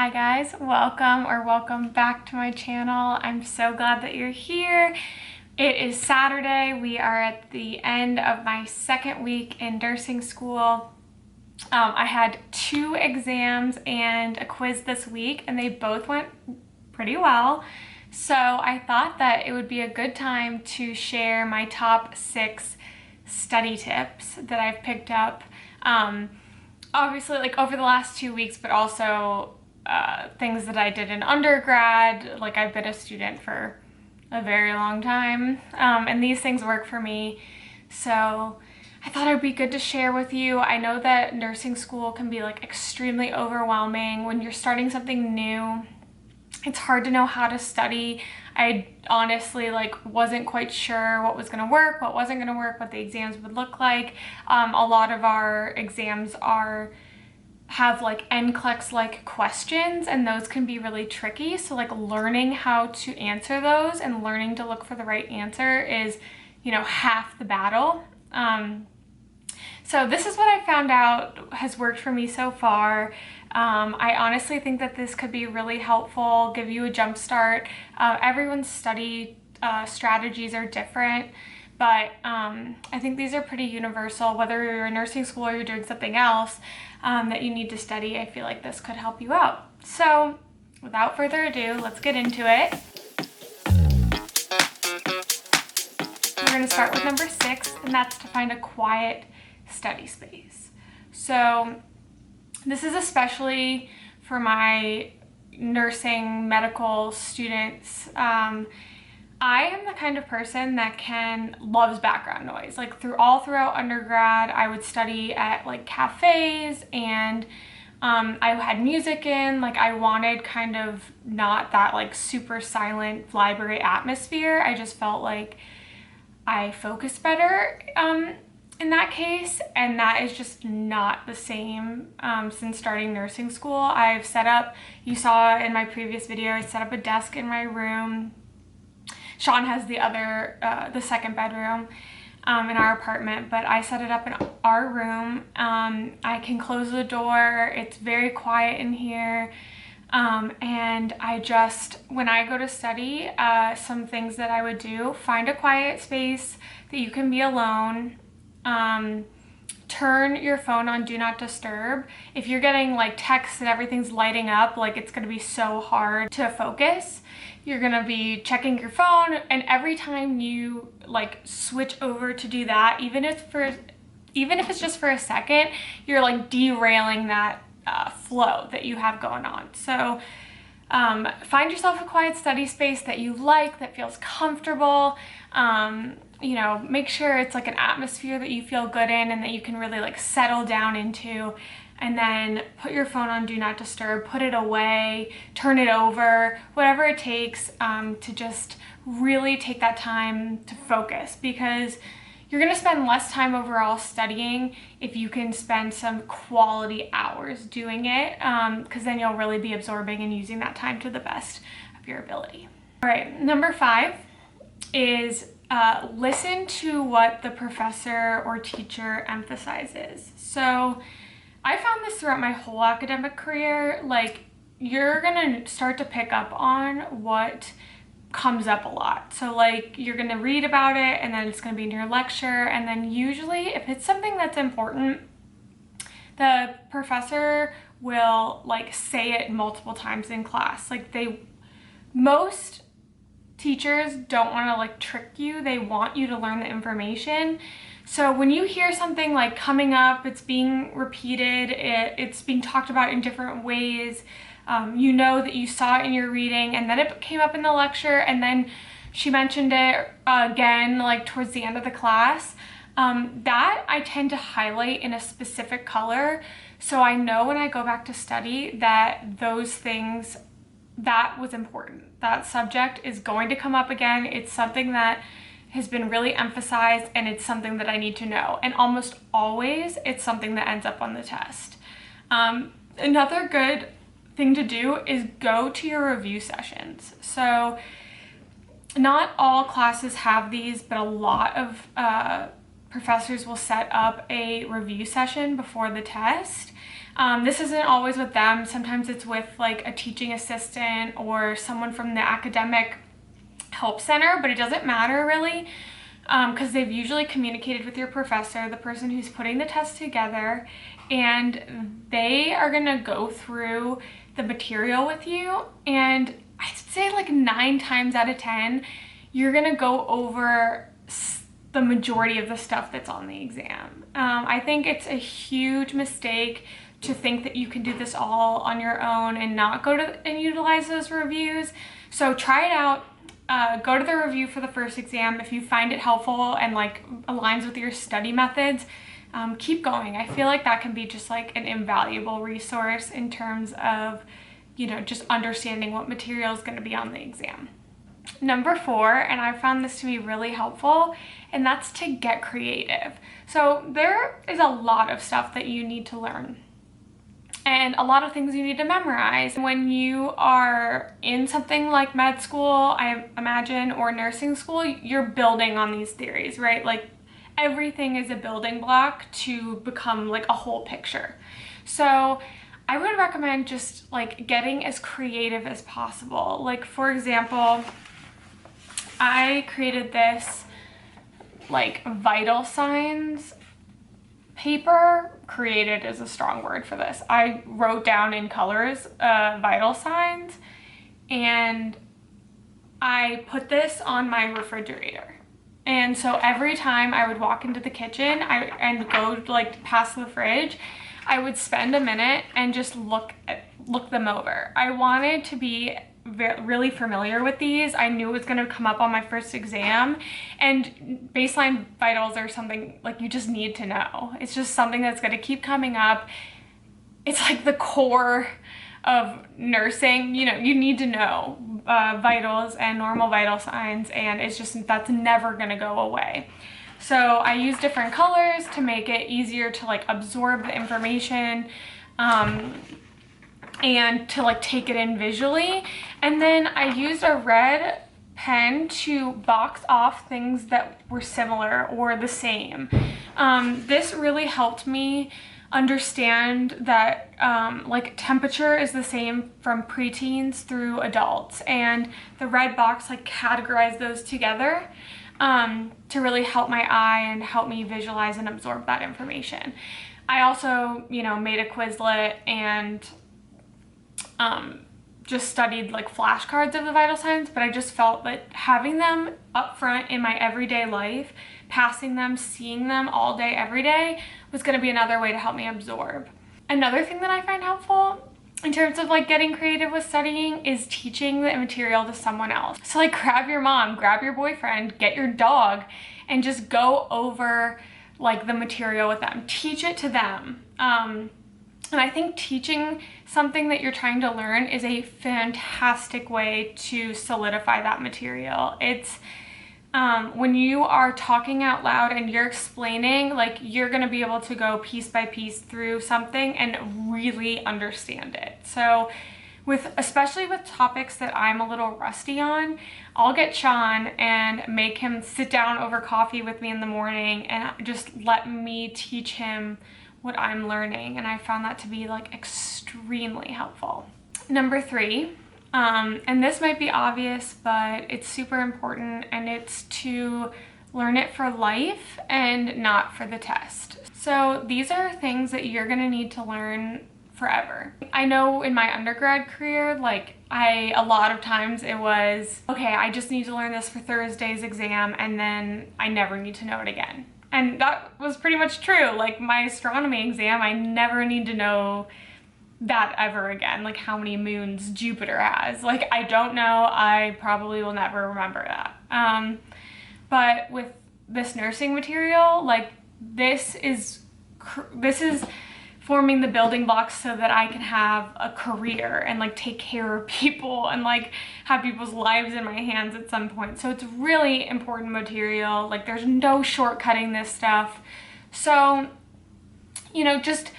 Hi guys, welcome back to my channel. I'm so glad that you're here. It is Saturday. We are at the end of my second week in nursing school. I had 2 exams and a quiz this week, and they both went pretty well. So I thought that it would be a good time to share my top 6 study tips that I've picked up. Obviously, like over the last 2 weeks, but also things that I did in undergrad. Like, I've been a student for a very long time, and these things work for me. So I thought it would be good to share with you. I know that nursing school can be like extremely overwhelming when you're starting something new. It's hard to know how to study. I honestly wasn't quite sure what was going to work, what wasn't going to work, what the exams would look like. A lot of our exams have like NCLEX-like questions, and those can be really tricky. So like learning how to answer those and learning to look for the right answer is, half the battle. So this is what I found out has worked for me so far. I honestly think that this could be really helpful, give you a jump start. Everyone's study strategies are different, but I think these are pretty universal. Whether you're in nursing school or you're doing something else that you need to study, I feel like this could help you out. So without further ado, let's get into it. We're going to start with number 6, and that's to find a quiet study space. So this is especially for my nursing medical students. I am the kind of person that loves background noise. Like throughout undergrad, I would study at like cafes, and I had music in. Like, I wanted kind of not that like super silent library atmosphere. I just felt like I focused better in that case, and that is just not the same since starting nursing school. I've set up, you saw in my previous video, I set up a desk in my room. Sean has the second bedroom in our apartment, but I set it up in our room. I can close the door. It's very quiet in here. And when I go to study, some things that I would do: find a quiet space that you can be alone. Turn your phone on Do Not Disturb. If you're getting like texts and everything's lighting up, like, it's going to be so hard to focus. You're going to be checking your phone, and every time you like switch over to do that, even if it's just for a second, you're like derailing that flow that you have going on. So find yourself a quiet study space that you like, that feels comfortable. Make sure it's like an atmosphere that you feel good in and that you can really like settle down into. And then put your phone on Do Not Disturb, put it away, turn it over, whatever it takes to just really take that time to focus, because you're going to spend less time overall studying if you can spend some quality hours doing it, because then you'll really be absorbing and using that time to the best of your ability. All right, number 5 is listen to what the professor or teacher emphasizes. So I found this throughout my whole academic career. Like, you're gonna start to pick up on what comes up a lot. So like, you're gonna read about it, and then it's gonna be in your lecture, and then usually if it's something that's important, the professor will like say it multiple times in class. Like, most teachers don't want to like trick you. They want you to learn the information. So when you hear something like coming up, it's being repeated, it's being talked about in different ways, you know that you saw it in your reading, and then it came up in the lecture, and then she mentioned it again like towards the end of the class, that I tend to highlight in a specific color, so I know when I go back to study that those things, that was important. That subject is going to come up again. It's something that has been really emphasized, and it's something that I need to know. And almost always it's something that ends up on the test. Another good thing to do is go to your review sessions. So not all classes have these, but a lot of professors will set up a review session before the test. This isn't always with them. Sometimes it's with like a teaching assistant or someone from the academic help center, but it doesn't matter really, because they've usually communicated with your professor, the person who's putting the test together, and they are gonna go through the material with you. And I'd say like 9 times out of 10, you're gonna go over the majority of the stuff that's on the exam. I think it's a huge mistake to think that you can do this all on your own and not go to and utilize those reviews. So try it out. Go to the review for the first exam. If you find it helpful and like aligns with your study methods, keep going. I feel like that can be just like an invaluable resource in terms of, you know, just understanding what material is going to be on the exam. Number 4, and I found this to be really helpful, and that's to get creative. So there is a lot of stuff that you need to learn and a lot of things you need to memorize. When you are in something like med school, I imagine, or nursing school, you're building on these theories, right? Like everything is a building block to become like a whole picture. So I would recommend just like getting as creative as possible. Like for example, I created this like vital signs paper. Created is a strong word for this. I wrote down in colors vital signs, and I put this on my refrigerator. And so every time I would walk into the kitchen and go like past the fridge, I would spend a minute and just look them over. I wanted to be really familiar with these. I knew it was going to come up on my first exam, and baseline vitals are something like you just need to know. It's just something that's going to keep coming up. It's like the core of nursing. You know, you need to know vitals and normal vital signs, and it's just, that's never going to go away. So I use different colors to make it easier to like absorb the information, and to like take it in visually. And then I used a red pen to box off things that were similar or the same. This really helped me understand that like temperature is the same from preteens through adults, and the red box like categorized those together to really help my eye and help me visualize and absorb that information. I also, you know, made a Quizlet and just studied like flashcards of the vital signs, but I just felt that having them up front in my everyday life, passing them, seeing them all day, every day, was going to be another way to help me absorb. Another thing that I find helpful in terms of like getting creative with studying is teaching the material to someone else. So like grab your mom, grab your boyfriend, get your dog, and just go over like the material with them. Teach it to them. And I think teaching something that you're trying to learn is a fantastic way to solidify that material. It's when you are talking out loud and you're explaining, like you're gonna be able to go piece by piece through something and really understand it. So especially with topics that I'm a little rusty on, I'll get Sean and make him sit down over coffee with me in the morning and just let me teach him what I'm learning, and I found that to be like extremely helpful. Number 3, and this might be obvious, but it's super important, and it's to learn it for life and not for the test. So these are things that you're gonna need to learn forever. I know in my undergrad career, like a lot of times it was, okay, I just need to learn this for Thursday's exam, and then I never need to know it again. And that was pretty much true. Like my astronomy exam, I never need to know that ever again, like how many moons Jupiter has. Like I don't know, I probably will never remember that. But with this nursing material, like this is forming the building blocks so that I can have a career and like take care of people and like have people's lives in my hands at some point. So it's really important material. Like there's no shortcutting this stuff. So, you know, just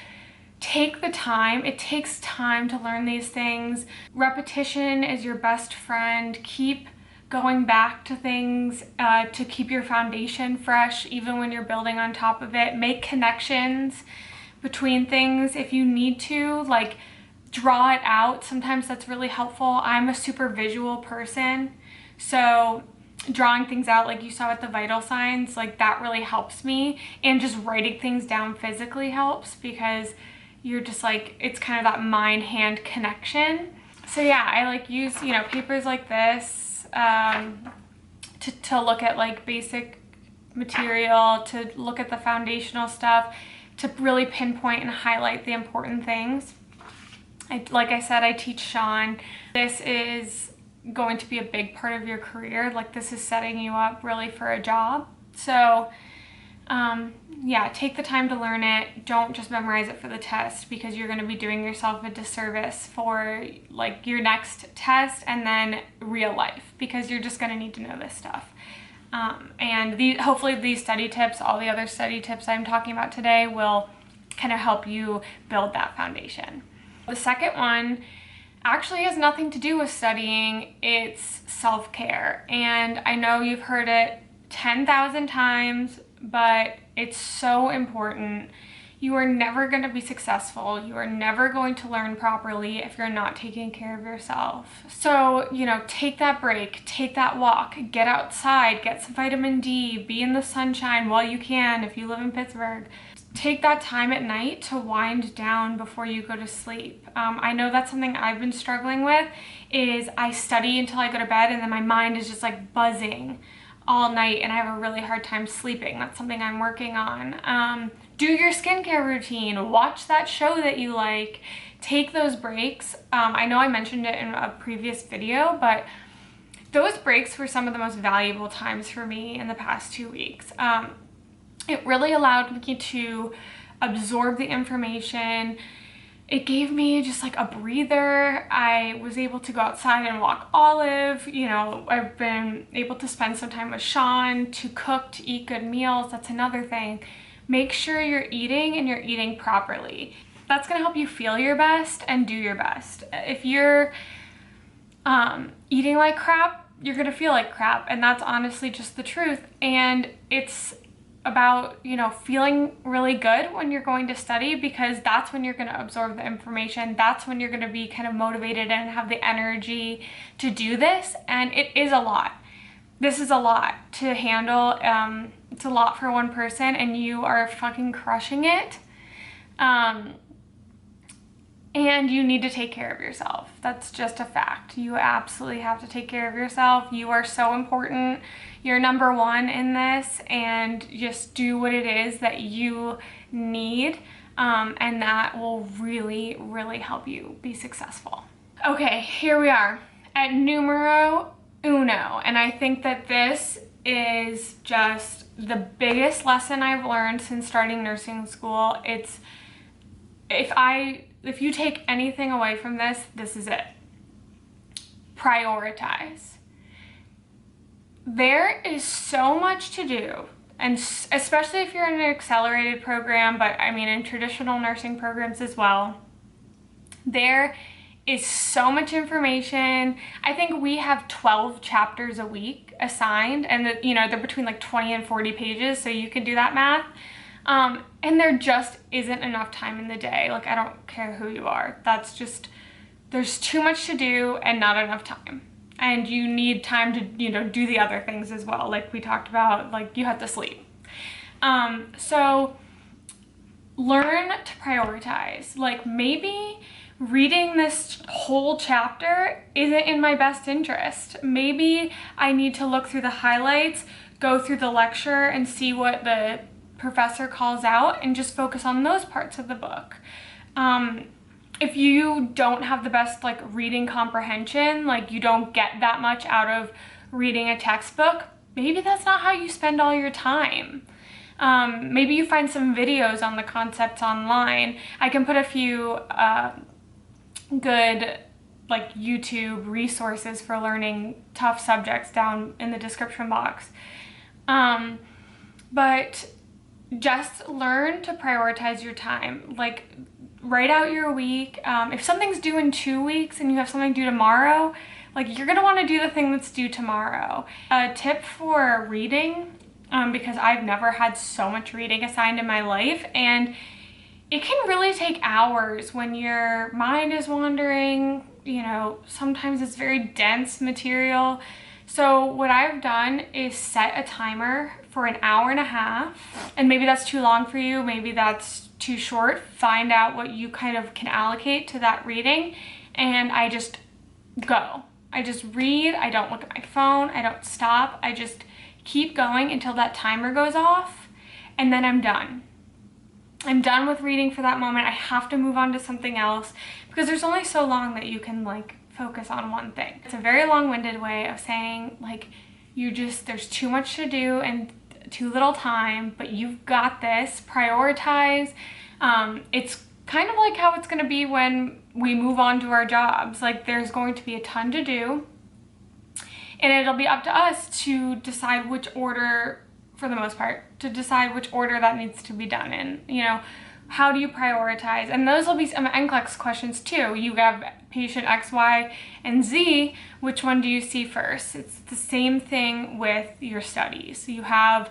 take the time. It takes time to learn these things. Repetition is your best friend. Keep going back to things to keep your foundation fresh even when you're building on top of it. Make connections between things if you need to, like draw it out. Sometimes that's really helpful. I'm a super visual person, so drawing things out like you saw with the vital signs, like that really helps me. And just writing things down physically helps because you're just like, it's kind of that mind-hand connection. So yeah, I like use, you know, papers like this to look at like basic material, to look at the foundational stuff, to really pinpoint and highlight the important things. Like I said, I teach Sean. This is going to be a big part of your career. Like this is setting you up really for a job. So yeah, take the time to learn it. Don't just memorize it for the test, because you're going to be doing yourself a disservice for like your next test and then real life, because you're just going to need to know this stuff. And hopefully these study tips, all the other study tips I'm talking about today, will kind of help you build that foundation. The second one actually has nothing to do with studying. It's self-care. And I know you've heard it 10,000 times, but it's so important. You are never going to be successful. You are never going to learn properly if you're not taking care of yourself. So, you know, take that break, take that walk, get outside, get some vitamin D, be in the sunshine while you can if you live in Pittsburgh. Take that time at night to wind down before you go to sleep. I know that's something I've been struggling with, is I study until I go to bed and then my mind is just like buzzing all night and I have a really hard time sleeping. That's something I'm working on. Do your skincare routine, watch that show that you like, take those breaks. I know I mentioned it in a previous video, but those breaks were some of the most valuable times for me in the past 2 weeks. It really allowed me to absorb the information. It gave me just like a breather. I was able to go outside and walk Olive. You know, I've been able to spend some time with Sean, to cook, to eat good meals. That's another thing. Make sure you're eating and you're eating properly. That's gonna help you feel your best and do your best. If you're eating like crap, you're gonna feel like crap, and that's honestly just the truth. And it's about, you know, feeling really good when you're going to study, because that's when you're going to absorb the information. That's when you're going to be kind of motivated and have the energy to do this. And it is a lot. This is a lot to handle. It's a lot for one person, and you are fucking crushing it. And you need to take care of yourself. That's just a fact. You absolutely have to take care of yourself. You are so important. You're number one in this, and just do what it is that you need, and that will really, really help you be successful. Okay, here we are at numero uno, and I think that this is just the biggest lesson I've learned since starting nursing school. It's, if you take anything away from this, this is it. Prioritize. There is so much to do, and especially if you're in an accelerated program, but I mean in traditional nursing programs as well, there is so much information. I think we have 12 chapters a week assigned, and you know, they're between like 20 and 40 pages, so you can do that math. And there just isn't enough time in the day. Like, I don't care who you are. That's just, there's too much to do and not enough time. And you need time to, you know, do the other things as well. Like we talked about, like you have to sleep. So learn to prioritize. Like, maybe reading this whole chapter isn't in my best interest. Maybe I need to look through the highlights, go through the lecture and see what the professor calls out and just focus on those parts of the book. If you don't have the best like reading comprehension, like you don't get that much out of reading a textbook, maybe that's not how you spend all your time. Maybe you find some videos on the concepts online. I can put a few good like YouTube resources for learning tough subjects down in the description box. But just learn to prioritize your time. Like, write out your week. If something's due in 2 weeks and you have something due tomorrow, like, you're gonna wanna do the thing that's due tomorrow. A tip for reading, because I've never had so much reading assigned in my life, and it can really take hours when your mind is wandering. You know, sometimes it's very dense material. So what I've done is set a timer for an hour and a half, and maybe that's too long for you, maybe that's too short. Find out what you kind of can allocate to that reading, and I just go. I just read, I don't look at my phone, I don't stop, I just keep going until that timer goes off, and then I'm done. I'm done with reading for that moment. I have to move on to something else because there's only so long that you can like focus on one thing. It's a very long-winded way of saying like there's too much to do and too little time, but you've got this. Prioritize. It's kind of like how it's going to be when we move on to our jobs. Like there's going to be a ton to do, and it'll be up to us to decide which order, for the most part, to decide which order that needs to be done in. You know, how do you prioritize? And those will be some NCLEX questions too. You have patient X, Y, and Z. Which one do you see first? It's the same thing with your studies. You have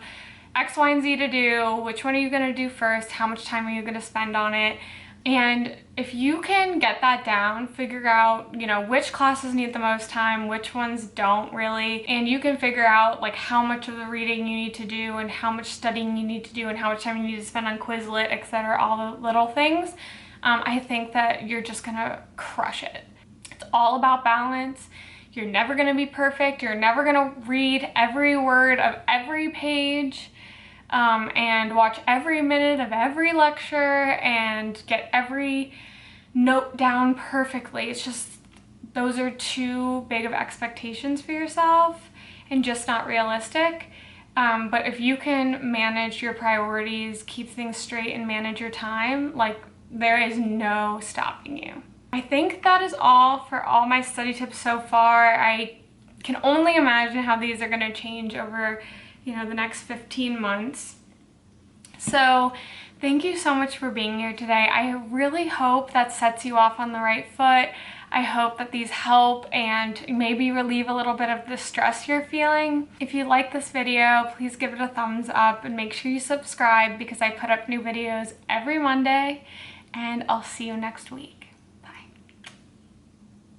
X, Y, and Z to do. Which one are you going to do first? How much time are you going to spend on it? And if you can get that down, figure out, you know, which classes need the most time, which ones don't really, and you can figure out like how much of the reading you need to do and how much studying you need to do and how much time you need to spend on Quizlet, etc., all the little things, I think that you're just gonna crush it. It's all about balance. You're never gonna be perfect. You're never gonna read every word of every page. And watch every minute of every lecture and get every note down perfectly. It's just, those are too big of expectations for yourself and just not realistic. But if you can manage your priorities, keep things straight, and manage your time, like there is no stopping you. I think that is all for all my study tips so far. I can only imagine how these are going to change over, you know, the next 15 months. So thank you so much for being here today. I really hope that sets you off on the right foot. I hope that these help and maybe relieve a little bit of the stress you're feeling. If you like this video, please give it a thumbs up and make sure you subscribe because I put up new videos every Monday, and I'll see you next week.